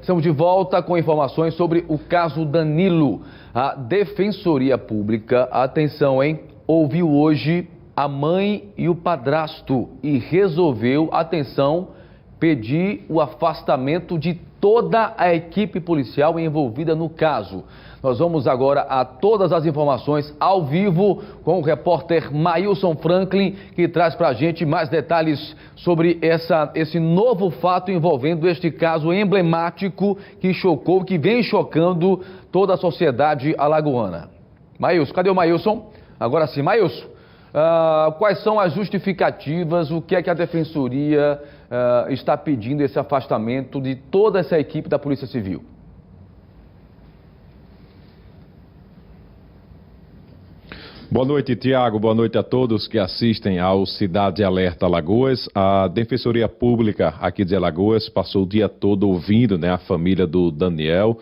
Estamos de volta com informações sobre o caso Danilo. A Defensoria Pública, atenção, hein? Ouviu hoje a mãe e o padrasto e resolveu, atenção, pedir o afastamento de toda a equipe policial envolvida no caso. Nós vamos agora a todas as informações ao vivo com o repórter Maílson Franklin, que traz para a gente mais detalhes sobre esse novo fato envolvendo este caso emblemático que vem chocando toda a sociedade alagoana. Maílson, cadê o Maílson? Agora sim, Maílson, quais são as justificativas, o que é que a Defensoria está pedindo esse afastamento de toda essa equipe da Polícia Civil? Boa noite, Tiago. Boa noite a todos que assistem ao Cidade Alerta Alagoas. A Defensoria Pública aqui de Alagoas passou o dia todo ouvindo, a família do Danilo,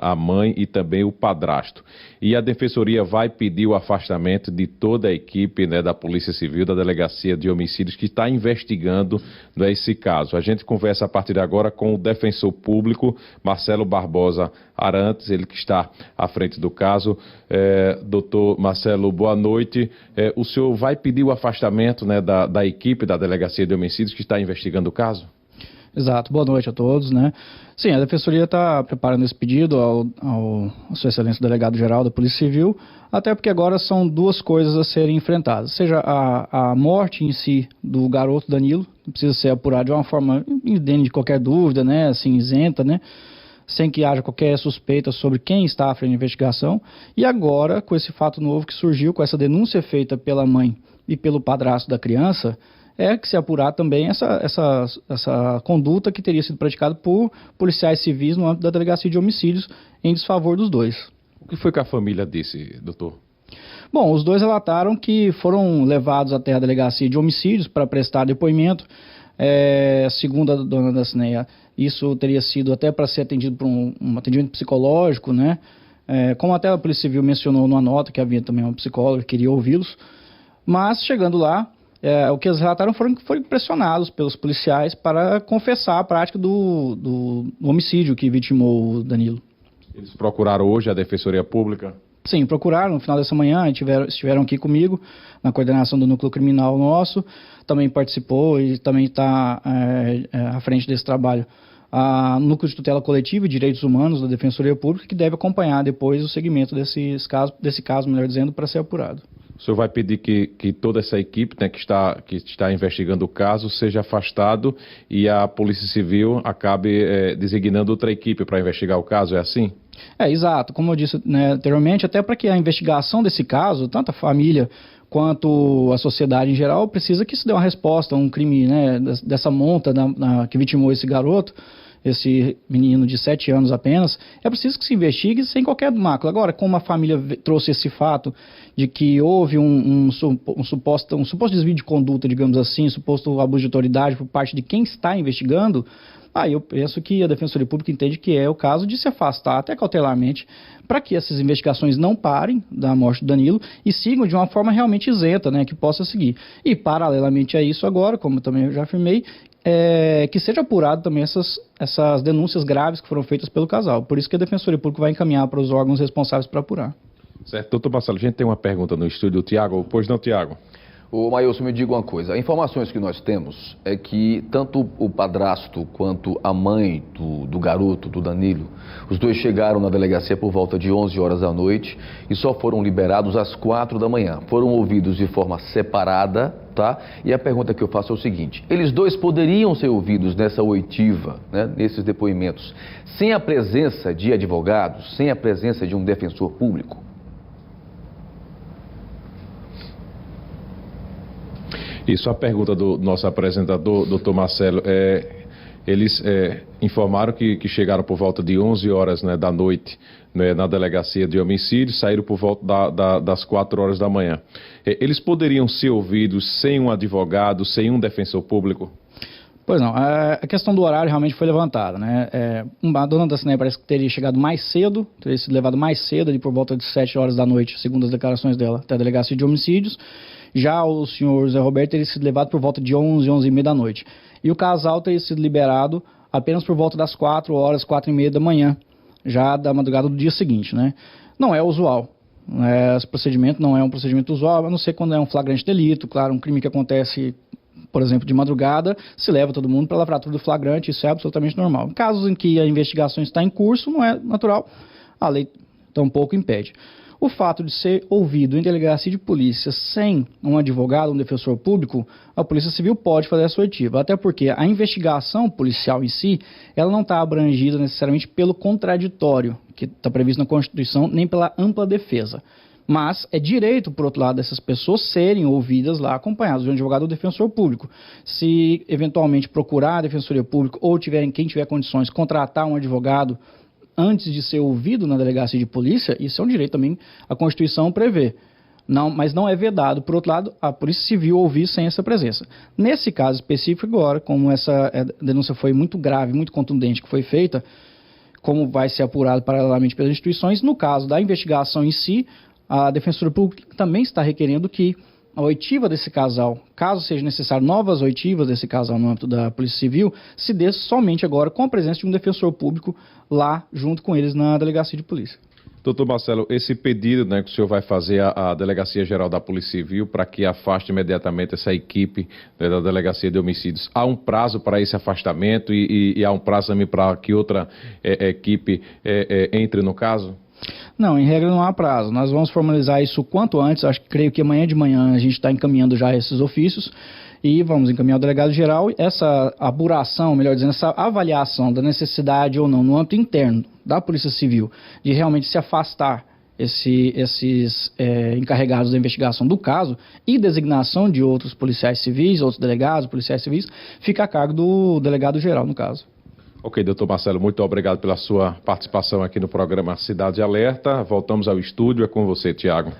a mãe e também o padrasto. E a Defensoria vai pedir o afastamento de toda a equipe da Polícia Civil, da Delegacia de Homicídios, que está investigando esse caso. A gente conversa a partir de agora com o defensor público, Marcelo Barbosa Arantes, ele que está à frente do caso. Doutor Marcelo, boa noite. O senhor vai pedir o afastamento da equipe da Delegacia de Homicídios que está investigando o caso? Exato, boa noite a todos, Sim, a Defensoria está preparando esse pedido ao Sua Excelência Delegado-Geral da Polícia Civil, até porque agora são duas coisas a serem enfrentadas, seja a morte em si do garoto Danilo, que precisa ser apurada de uma forma indene de qualquer dúvida, assim, isenta, sem que haja qualquer suspeita sobre quem está à frente da investigação, e agora, com esse fato novo que surgiu, com essa denúncia feita pela mãe e pelo padrasto da criança, é que se apurar também essa conduta que teria sido praticada por policiais civis no âmbito da Delegacia de Homicídios em desfavor dos dois. O que foi que a família disse, doutor? Bom, os dois relataram que foram levados até a Delegacia de Homicídios para prestar depoimento. Segundo a dona da Cineia, isso teria sido até para ser atendido por um atendimento psicológico, como até a Polícia Civil mencionou numa nota que havia também uma psicóloga que queria ouvi-los, mas chegando lá, o que eles relataram foram pressionados pelos policiais para confessar a prática do homicídio que vitimou o Danilo. Eles procuraram hoje a Defensoria Pública? Sim, procuraram no final dessa manhã, estiveram aqui comigo na coordenação do núcleo criminal nosso, também participou e também está à frente desse trabalho o Núcleo de Tutela Coletiva e Direitos Humanos da Defensoria Pública, que deve acompanhar depois o segmento desse caso, melhor dizendo, para ser apurado. O senhor vai pedir que toda essa equipe que está investigando o caso seja afastado e a Polícia Civil acabe designando outra equipe para investigar o caso, é assim? Exato. Como eu disse anteriormente, até para que a investigação desse caso, tanto a família quanto a sociedade em geral, precisa que se dê uma resposta a um crime dessa monta que vitimou esse garoto, esse menino de 7 anos apenas. É preciso que se investigue sem qualquer mácula. Agora, como a família trouxe esse fato de que houve um suposto desvio de conduta, digamos assim, suposto abuso de autoridade por parte de quem está investigando, eu penso que a Defensoria Pública entende que é o caso de se afastar até cautelarmente para que essas investigações não parem da morte do Danilo e sigam de uma forma realmente isenta, que possa seguir. E paralelamente a isso agora, como também eu já afirmei, que seja apurado também essas denúncias graves que foram feitas pelo casal. Por isso que a Defensoria Pública vai encaminhar para os órgãos responsáveis para apurar. Certo. Doutor Marcelo, a gente tem uma pergunta no estúdio, Tiago. Pois não, Tiago? Ô Maílson, me diga uma coisa, informações que nós temos é que tanto o padrasto quanto a mãe do garoto, do Danilo, os dois chegaram na delegacia por volta de 11 horas da noite e só foram liberados às 4 da manhã. Foram ouvidos de forma separada, tá? E a pergunta que eu faço é o seguinte, eles dois poderiam ser ouvidos nessa oitiva, nesses depoimentos, sem a presença de advogados, sem a presença de um defensor público? Isso, a pergunta do nosso apresentador, doutor Marcelo, eles informaram que chegaram por volta de 11 horas da noite na Delegacia de Homicídios, saíram por volta das 4 horas da manhã. Eles poderiam ser ouvidos sem um advogado, sem um defensor público? Pois não, a questão do horário realmente foi levantada, A dona da Cineia parece que teria chegado mais cedo, teria sido levado mais cedo, ali por volta de 7 horas da noite, segundo as declarações dela, até a Delegacia de Homicídios. Já o senhor Zé Roberto teria sido levado por volta de 11, 11h30 da noite. E o casal teria sido liberado apenas por volta das 4 horas, 4h30 da manhã, já da madrugada do dia seguinte, né? Não é usual. Esse procedimento não é um procedimento usual, a não ser quando é um flagrante delito, claro, um crime que acontece, por exemplo, de madrugada, se leva todo mundo para a lavratura do flagrante, isso é absolutamente normal. Em casos em que a investigação está em curso, não é natural, a lei tampouco impede. O fato de ser ouvido em delegacia de polícia sem um advogado, um defensor público, a Polícia Civil pode fazer essa oitiva, até porque a investigação policial em si, ela não está abrangida necessariamente pelo contraditório, que está previsto na Constituição, nem pela ampla defesa. Mas é direito, por outro lado, dessas pessoas serem ouvidas lá, acompanhadas de um advogado ou defensor público. Se eventualmente procurar a Defensoria Pública ou quem tiver condições, contratar um advogado antes de ser ouvido na delegacia de polícia, isso é um direito também, a Constituição prevê. Não, mas não é vedado, por outro lado, a Polícia Civil ouvir sem essa presença. Nesse caso específico agora, como essa denúncia foi muito grave, muito contundente que foi feita, como vai ser apurado paralelamente pelas instituições, no caso da investigação em si, a Defensoria Pública também está requerendo que a oitiva desse casal, caso seja necessário novas oitivas desse casal no âmbito da Polícia Civil, se dê somente agora com a presença de um defensor público lá junto com eles na delegacia de polícia. Doutor Marcelo, esse pedido, né, que o senhor vai fazer à Delegacia Geral da Polícia Civil para que afaste imediatamente essa equipe, né, da Delegacia de Homicídios, há um prazo para esse afastamento e há um prazo também para que outra equipe entre no caso? Não, em regra não há prazo. Nós vamos formalizar isso o quanto antes. Creio que amanhã de manhã a gente está encaminhando já esses ofícios e vamos encaminhar ao delegado-geral. Essa apuração, melhor dizendo, essa avaliação da necessidade ou não no âmbito interno da Polícia Civil de realmente se afastar esses encarregados da investigação do caso e designação de outros policiais civis, outros delegados, policiais civis, fica a cargo do delegado-geral no caso. Ok, doutor Marcelo, muito obrigado pela sua participação aqui no programa Cidade Alerta. Voltamos ao estúdio, é com você, Tiago.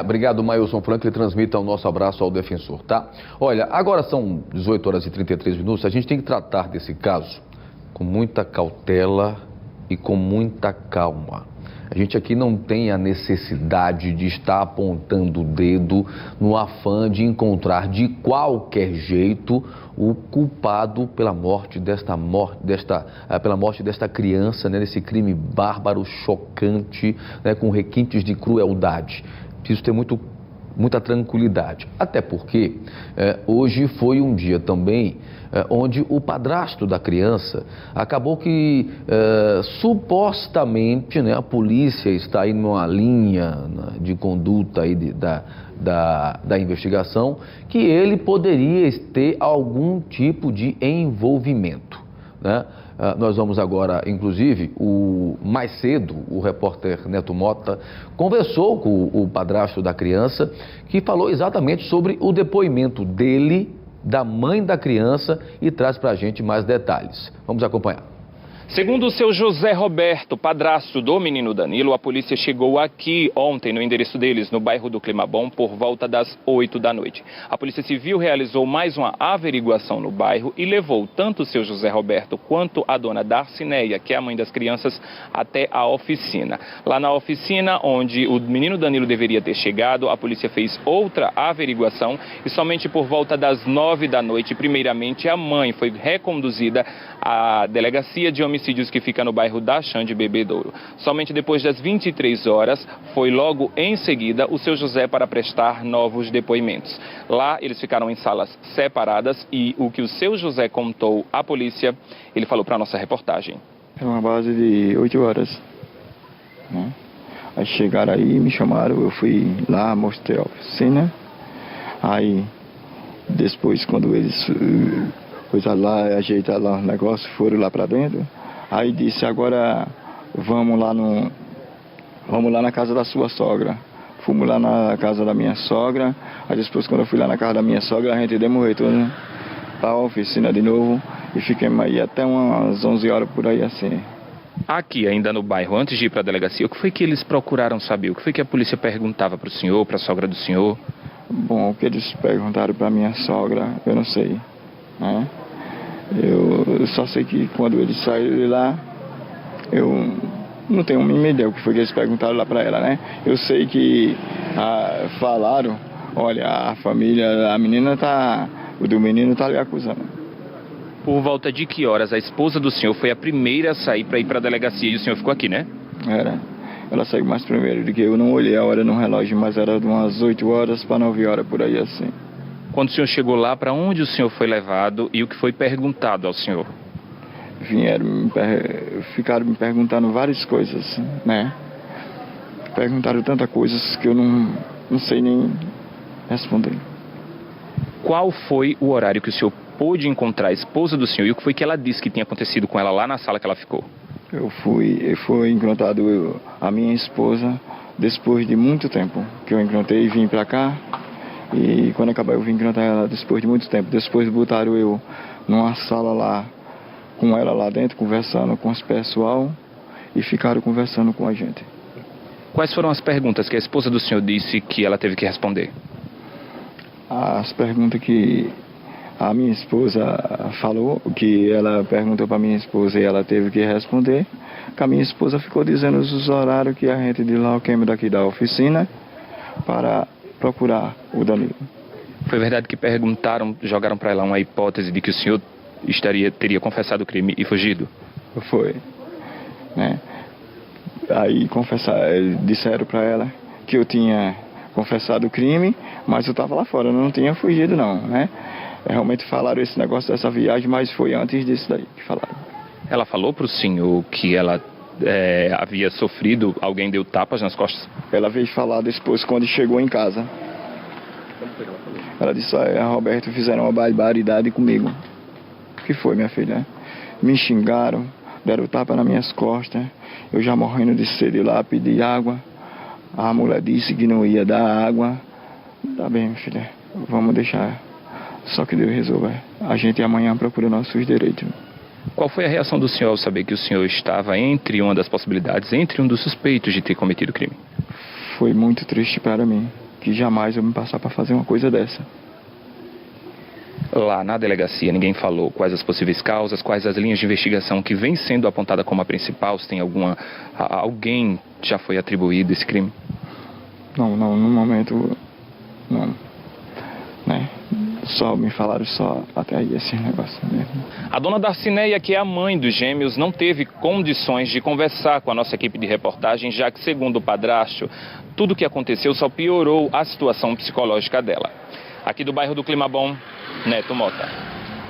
Obrigado, Mailson Franco, ele transmita o nosso abraço ao defensor, tá? Olha, agora são 18 horas e 33 minutos, a gente tem que tratar desse caso com muita cautela e com muita calma. A gente aqui não tem a necessidade de estar apontando o dedo no afã de encontrar de qualquer jeito o culpado pela morte desta criança, né, nesse crime bárbaro, chocante, né, com requintes de crueldade. Preciso ter muita tranquilidade, até porque hoje foi um dia também onde o padrasto da criança acabou que supostamente, né, a polícia está aí numa linha de conduta aí da investigação, que ele poderia ter algum tipo de envolvimento, né? Nós vamos agora, inclusive, mais cedo, o repórter Neto Mota conversou com o padrasto da criança, que falou exatamente sobre o depoimento dele, da mãe da criança, e traz para a gente mais detalhes. Vamos acompanhar. Segundo o seu José Roberto, padrasto do menino Danilo, a polícia chegou aqui ontem no endereço deles, no bairro do Climabom, por volta das 8 da noite. A Polícia Civil realizou mais uma averiguação no bairro e levou tanto o seu José Roberto quanto a dona Darcineia, que é a mãe das crianças, até a oficina. Lá na oficina, onde o menino Danilo deveria ter chegado, a polícia fez outra averiguação e somente por volta das 9 da noite, primeiramente, a mãe foi reconduzida à delegacia de homicídios que fica no bairro da Xande Bebedouro. Somente depois das 23 horas, foi logo em seguida o seu José para prestar novos depoimentos. Lá eles ficaram em salas separadas e o que o seu José contou à polícia, ele falou para a nossa reportagem. Era uma base de 8 horas. Né? Aí chegaram aí, me chamaram, eu fui lá, mostrei a oficina. Aí, depois, quando eles coisaram lá, ajeitaram lá o negócio, foram lá para dentro. Aí disse, agora vamos lá na casa da sua sogra. Fomos lá na casa da minha sogra. Aí depois, quando eu fui lá na casa da minha sogra, a gente demorou tudo para a oficina de novo. E fiquemos aí até umas 11 horas por aí assim. Aqui, ainda no bairro, antes de ir para a delegacia, o que foi que eles procuraram saber? O que foi que a polícia perguntava para o senhor, para a sogra do senhor? Bom, o que eles perguntaram para minha sogra, eu não sei, né? Eu só sei que quando eles saíram de lá, eu não tenho a mínima ideia o que foi que eles perguntaram lá para ela, né? Eu sei que falaram, olha, a família, a menina tá, o do menino tá lhe acusando. Por volta de que horas a esposa do senhor foi a primeira a sair para ir para a delegacia e o senhor ficou aqui, né? Era. Ela saiu mais primeiro do que eu. Não olhei a hora no relógio, mas era de umas 8 horas para 9 horas, por aí assim. Quando o senhor chegou lá, para onde o senhor foi levado e o que foi perguntado ao senhor? Ficaram me perguntando várias coisas, né? Perguntaram tantas coisas que eu não sei nem responder. Qual foi o horário que o senhor pôde encontrar a esposa do senhor e o que foi que ela disse que tinha acontecido com ela lá na sala que ela ficou? Eu fui encontrado a minha esposa depois de muito tempo que eu encontrei e vim pra cá. E quando acabar eu vim encontrar ela depois de muito tempo. Depois botaram eu numa sala lá, com ela lá dentro, conversando com os pessoal e ficaram conversando com a gente. Quais foram as perguntas que a esposa do senhor disse que ela teve que responder? As perguntas que a minha esposa falou, que ela perguntou para minha esposa e ela teve que responder, que a minha esposa ficou dizendo os horários que a gente de lá, o queima daqui da oficina, para procurar o Danilo. Foi verdade que jogaram para ela uma hipótese de que o senhor teria confessado o crime e fugido? Foi, né? Aí disseram para ela que eu tinha confessado o crime, mas eu estava lá fora, eu não tinha fugido não, né? Realmente falaram esse negócio dessa viagem, mas foi antes disso daí que falaram. Ela falou para o senhor que ela havia sofrido, alguém deu tapas nas costas? Ela veio falar depois quando chegou em casa. Ela disse, Roberto, fizeram uma barbaridade comigo. O que foi, minha filha? Me xingaram, deram tapa nas minhas costas, eu já morrendo de sede lá, pedi água. A mulher disse que não ia dar água. Tá bem, minha filha, vamos deixar. Só que Deus resolve. A gente amanhã procura nossos direitos. Qual foi a reação do senhor ao saber que o senhor estava entre uma das possibilidades, entre um dos suspeitos de ter cometido o crime? Foi muito triste para mim, que jamais eu me passar para fazer uma coisa dessa. Lá na delegacia ninguém falou quais as possíveis causas, quais as linhas de investigação que vem sendo apontada como a principal, se tem alguém já foi atribuído esse crime? Não, no momento não, né? Só me falaram só até aí esse negócio mesmo. A dona Darcineia, que é a mãe dos gêmeos, não teve condições de conversar com a nossa equipe de reportagem, já que, segundo o padrasto, tudo o que aconteceu só piorou a situação psicológica dela. Aqui do bairro do Clima Bom, Neto Mota.